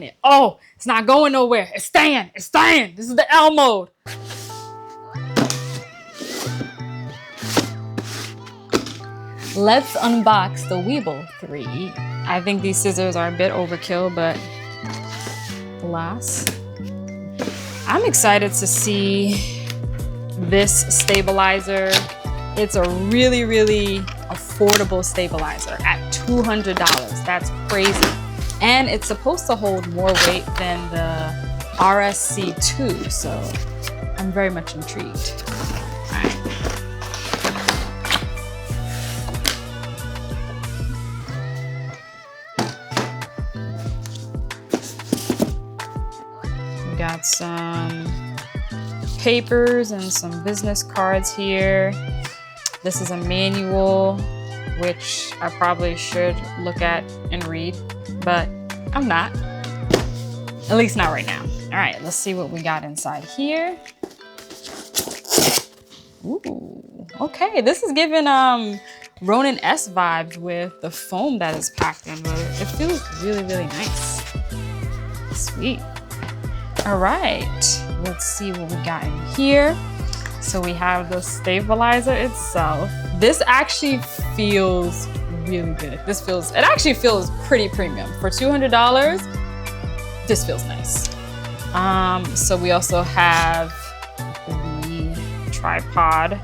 it. Oh, it's not going nowhere. It's staying. It's staying. This is the L mode. Let's unbox the Weebill 3E. I think these scissors are a bit overkill, but alas. I'm excited to see this stabilizer. It's a really, really affordable stabilizer at $200. That's crazy. And it's supposed to hold more weight than the RSC2, so I'm very much intrigued. All right. We got some papers and some business cards here. This is a manual, which I probably should look at and read, but I'm not. At least not right now. All right, let's see what we got inside here. Ooh, okay, this is giving Ronin S vibes with the foam that is packed in, but it feels really, really nice. Sweet. All right, let's see what we got in here. So we have the stabilizer itself. This actually feels really good. It actually feels pretty premium. For $200, this feels nice. So we also have the tripod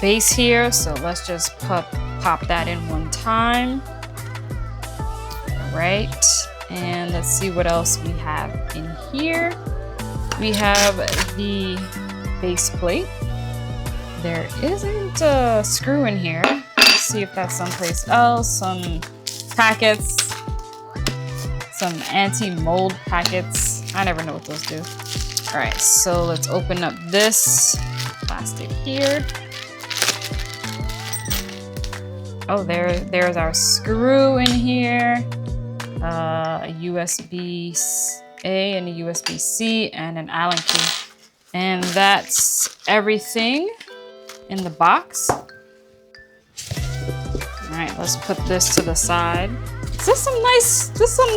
base here. So let's just pop that in one time. All right, and let's see what else we have in here. We have the base plate. There isn't a screw in here. Let's see if that's someplace else. Some packets, some anti-mold packets. I never know what those do. All right, so let's open up this plastic here. Oh, there's our screw in here. A USB-A and a USB-C and an Allen key. And that's everything in the box. All right, let's put this to the side. This is some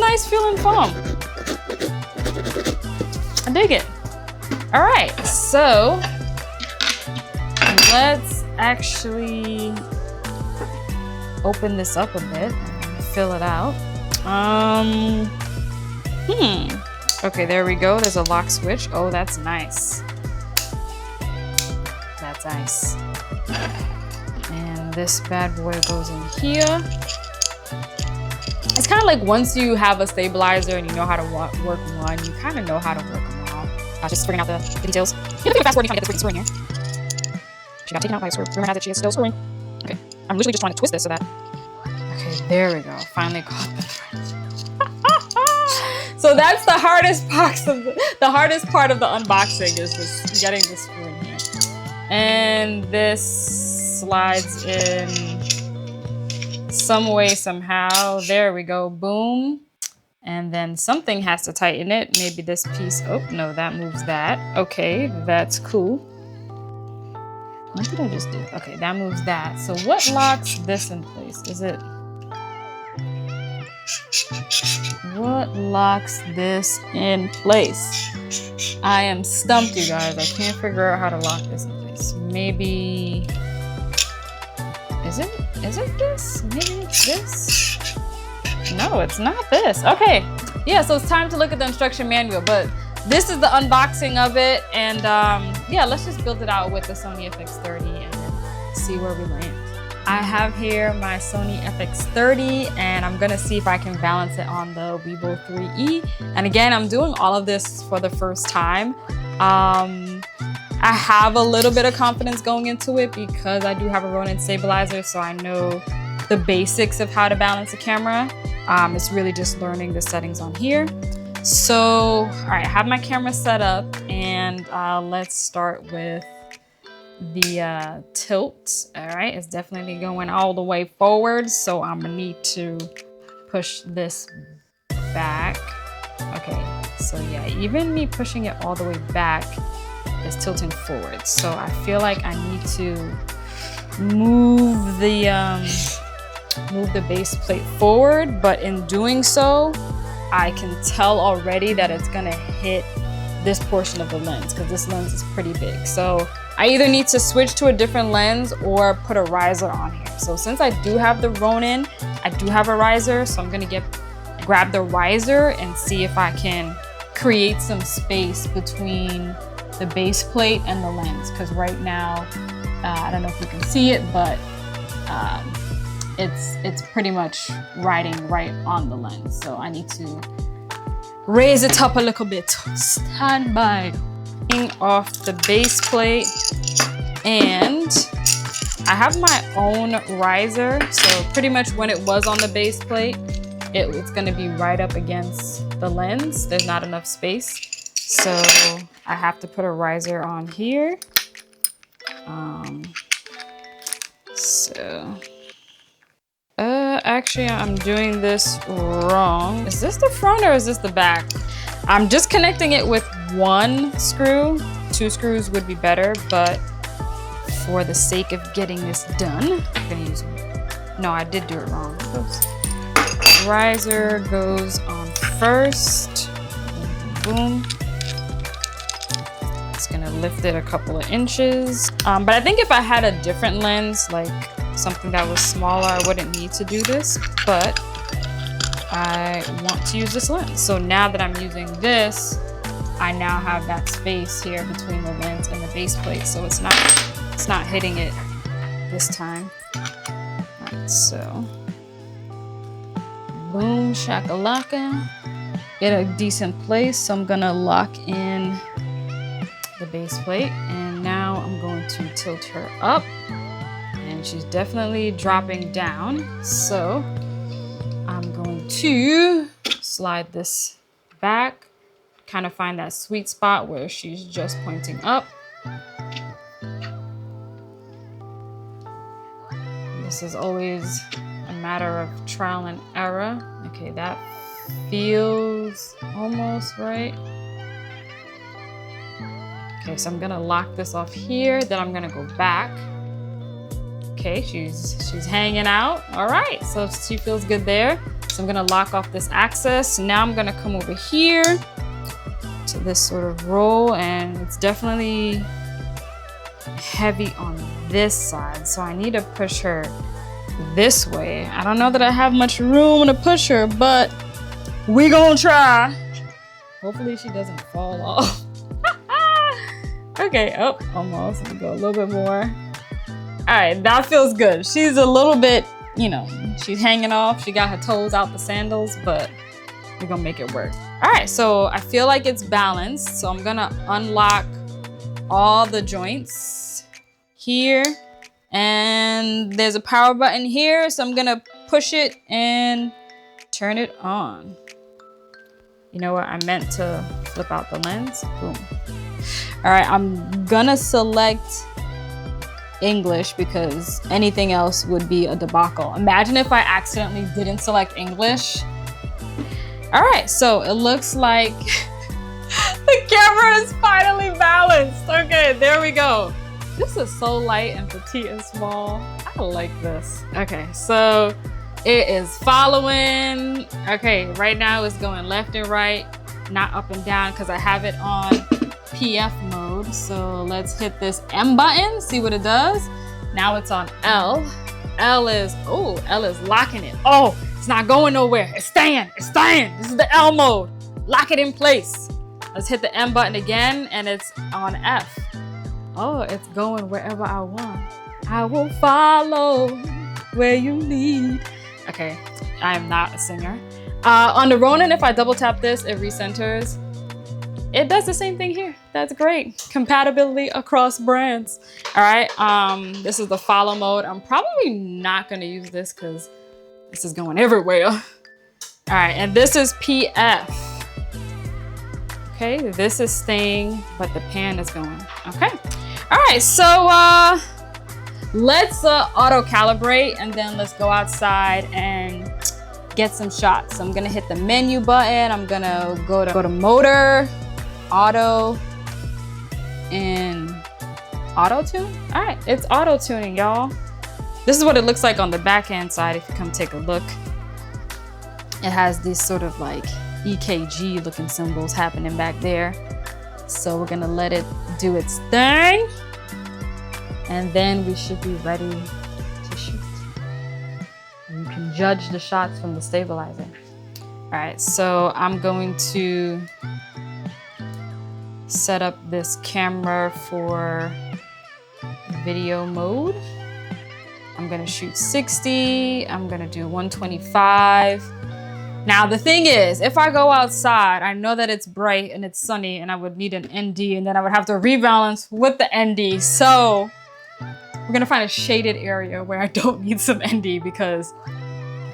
nice feeling foam. I dig it. All right, so let's actually open this up a bit and fill it out. Okay, there we go. There's a lock switch. Oh, that's nice. That's nice. And this bad boy goes in here. It's kind of like once you have a stabilizer and you know how to work one, you kind of know how to work them all. Just figuring out the details. You have to fast forward and you find the screw in here. She got taken out by a screw. Rumor has it she is still screwing. Okay, I'm literally just trying to twist this so that. Okay, there we go. Finally caught the thread. So that's the hardest part of the unboxing is just getting the screw in here. And this slides in some way, somehow. There we go, boom. And then something has to tighten it. Maybe this piece, oh no, that moves that. Okay, that's cool. What did I just do? Okay, that moves that. So what locks this in place? What locks this in place? I am stumped, you guys. I can't figure out how to lock this in place. Maybe, is it this? Maybe it's this? No, it's not this. Okay, yeah, so it's time to look at the instruction manual, but this is the unboxing of it. And yeah, let's just build it out with the Sony FX30 and then see where we land. I have here my Sony FX30 and I'm gonna see if I can balance it on the Weebill 3E. And again, I'm doing all of this for the first time. I have a little bit of confidence going into it because I do have a Ronin stabilizer, so I know the basics of how to balance a camera. It's really just learning the settings on here. So, all right, I have my camera set up and let's start with the tilt. All right, it's definitely going all the way forward, so I'm gonna need to push this back. Okay, so yeah, even me pushing it all the way back is tilting forward, so I feel like I need to move the base plate forward, but in doing so I can tell already that it's gonna hit this portion of the lens because this lens is pretty big. So I either need to switch to a different lens or put a riser on here. So since I do have the Ronin, I do have a riser, so I'm gonna grab the riser and see if I can create some space between the base plate and the lens. Because right now, I don't know if you can see it, but it's pretty much riding right on the lens. So I need to raise it up a little bit. Stand by. Off the base plate, and I have my own riser, so pretty much when it was on the base plate, it's going to be right up against the lens. There's not enough space, so I have to put a riser on here. Actually, I'm doing this wrong. Is this the front or is this the back? I'm just connecting it with one screw. 2 screws would be better, but for the sake of getting this done, I'm gonna use it. No, I did do it wrong. Riser goes on first. Boom. It's gonna lift it a couple of inches. But I think if I had a different lens, like something that was smaller, I wouldn't need to do this, but I want to use this lens. So now that I'm using this, I now have that space here between the lens and the base plate, so it's not hitting it this time. All right, so boom, shakalaka. Get a decent place, so I'm gonna lock in the base plate, and now I'm going to tilt her up, and she's definitely dropping down. So I'm going to slide this back, kind of find that sweet spot where she's just pointing up. This is always a matter of trial and error. Okay, that feels almost right. Okay, so I'm gonna lock this off here, then I'm gonna go back. Okay, she's hanging out. All right, so she feels good there. So I'm gonna lock off this axis. Now I'm gonna come over here to this sort of roll, and it's definitely heavy on this side. So I need to push her this way. I don't know that I have much room to push her, but we gonna try. Hopefully she doesn't fall off. Okay, oh, almost. Let me go a little bit more. All right, that feels good. She's a little bit, you know, she's hanging off. She got her toes out the sandals, but we're gonna make it work. All right, so I feel like it's balanced. So I'm gonna unlock all the joints here, and there's a power button here. So I'm gonna push it and turn it on. You know what? I meant to flip out the lens. Boom. All right, I'm gonna select English because anything else would be a debacle. Imagine if I accidentally didn't select English. All right, so it looks like the camera is finally balanced. Okay, there we go. This is so light and petite and small. I like this. Okay, so it is following. Okay, right now it's going left and right, not up and down because I have it on PF mode. So let's hit this M button, see what it does. Now it's on L. L is locking it. Oh, it's not going nowhere. It's staying, it's staying. This is the L mode. Lock it in place. Let's hit the M button again, and it's on F. Oh, it's going wherever I want. I will follow where you lead. Okay, I am not a singer. On the Ronin, if I double tap this, it recenters. It does the same thing here. That's great. Compatibility across brands. All right, this is the follow mode. I'm probably not gonna use this because this is going everywhere. All right, and this is PF. Okay, this is staying, but the pan is going. Okay, all right, so let's auto calibrate, and then let's go outside and get some shots. So I'm gonna hit the menu button. I'm gonna go to motor, auto, and auto tune. All right, it's auto tuning, y'all. This is what it looks like on the back end side. If you come take a look, it has these sort of like EKG looking symbols happening back there. So we're gonna let it do its thing. And then we should be ready to shoot. And you can judge the shots from the stabilizer. All right, so I'm going to set up this camera for video mode. I'm gonna shoot 60, I'm gonna do 125. Now the thing is, if I go outside, I know that it's bright and it's sunny and I would need an ND and then I would have to rebalance with the ND. So we're gonna find a shaded area where I don't need some ND because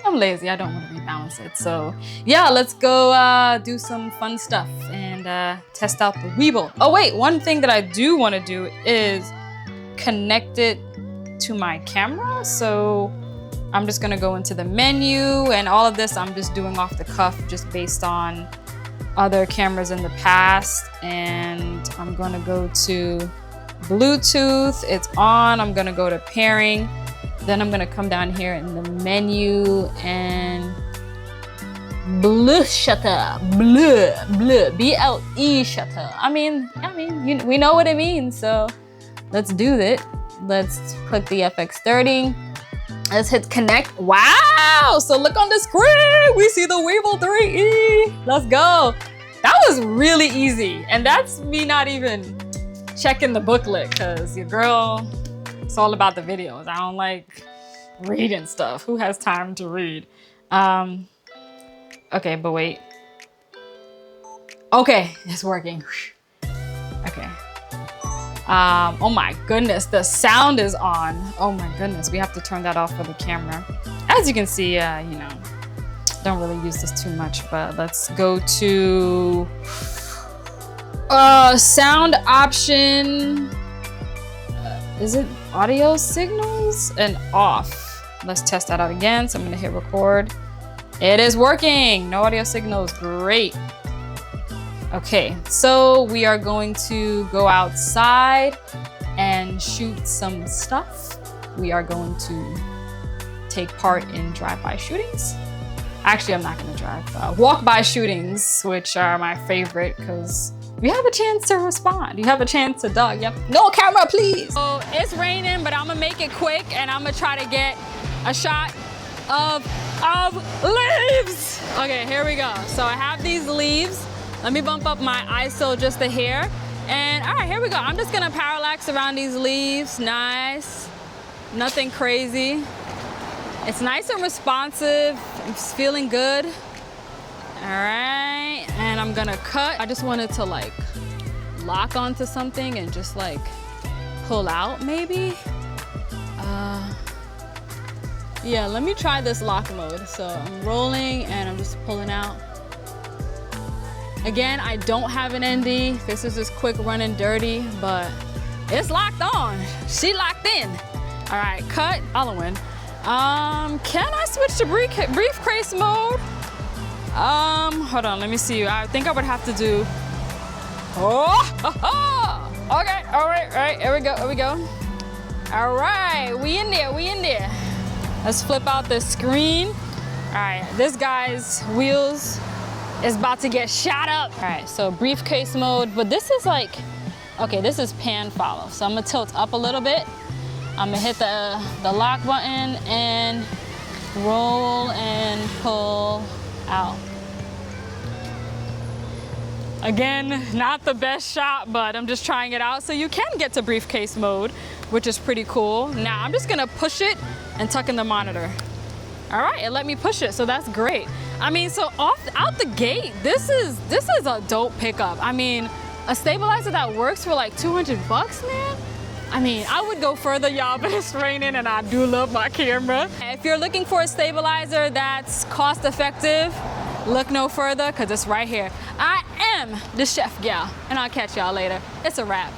I'm lazy, I don't wanna rebalance it. So yeah, let's go do some fun stuff and test out the Weebill. Oh wait, one thing that I do wanna do is connect it to my camera. So I'm just gonna go into the menu, and all of this I'm just doing off the cuff just based on other cameras in the past. And I'm gonna go to Bluetooth, it's on. I'm gonna go to pairing. Then I'm gonna come down here in the menu and blue shutter, blue, BLE shutter. I mean, we know what it means, so let's do it. Let's click the FX30. Let's hit connect. Wow, so look on the screen. We see the Weebill 3E. Let's go. That was really easy. And that's me not even checking the booklet because your girl, it's all about the videos. I don't like reading stuff. Who has time to read? Okay, but wait. Okay, it's working. Okay. Oh my goodness, the sound is on. Oh my goodness, we have to turn that off for the camera. As you can see, you know, don't really use this too much, but let's go to sound option. Is it audio signals and off? Let's test that out again. So I'm gonna hit record. It is working, no audio signals, great. Okay, so we are going to go outside and shoot some stuff. We are going to take part in drive-by shootings. Actually, I'm not gonna drive, walk-by shootings, which are my favorite because you have a chance to respond. You have a chance to duck. Yep. No camera, please. So it's raining, but I'm gonna make it quick and I'm gonna try to get a shot of leaves. Okay, here we go. So I have these leaves. Let me bump up my ISO just a hair. And all right, here we go. I'm just gonna parallax around these leaves. Nice, nothing crazy. It's nice and responsive. It's feeling good. All right, and I'm gonna cut. I just wanted to like lock onto something and just like pull out maybe. Yeah, let me try this lock mode. So I'm rolling and I'm just pulling out. Again, I don't have an ND. This is just quick running dirty, but it's locked on. She locked in. All right, cut, I'll win. Can I switch to briefcase mode? Hold on, let me see. I think I would have to do, okay, all right, here we go. All right, we in there. Let's flip out the screen. All right, this guy's wheels is about to get shot up. All right, so briefcase mode, but this is like, okay, this is pan follow. So I'm gonna tilt up a little bit. I'm gonna hit the lock button and roll and pull out. Again, not the best shot, but I'm just trying it out. So you can get to briefcase mode, which is pretty cool. Now I'm just gonna push it and tuck in the monitor. All right, it let me push it, so that's great. I mean, so out the gate, this is a dope pickup. I mean, a stabilizer that works for like 200 bucks, man. I mean, I would go further, y'all, but it's raining and I do love my camera. If you're looking for a stabilizer that's cost effective, look no further, because it's right here. I am the chef gal, and I'll catch y'all later. It's a wrap.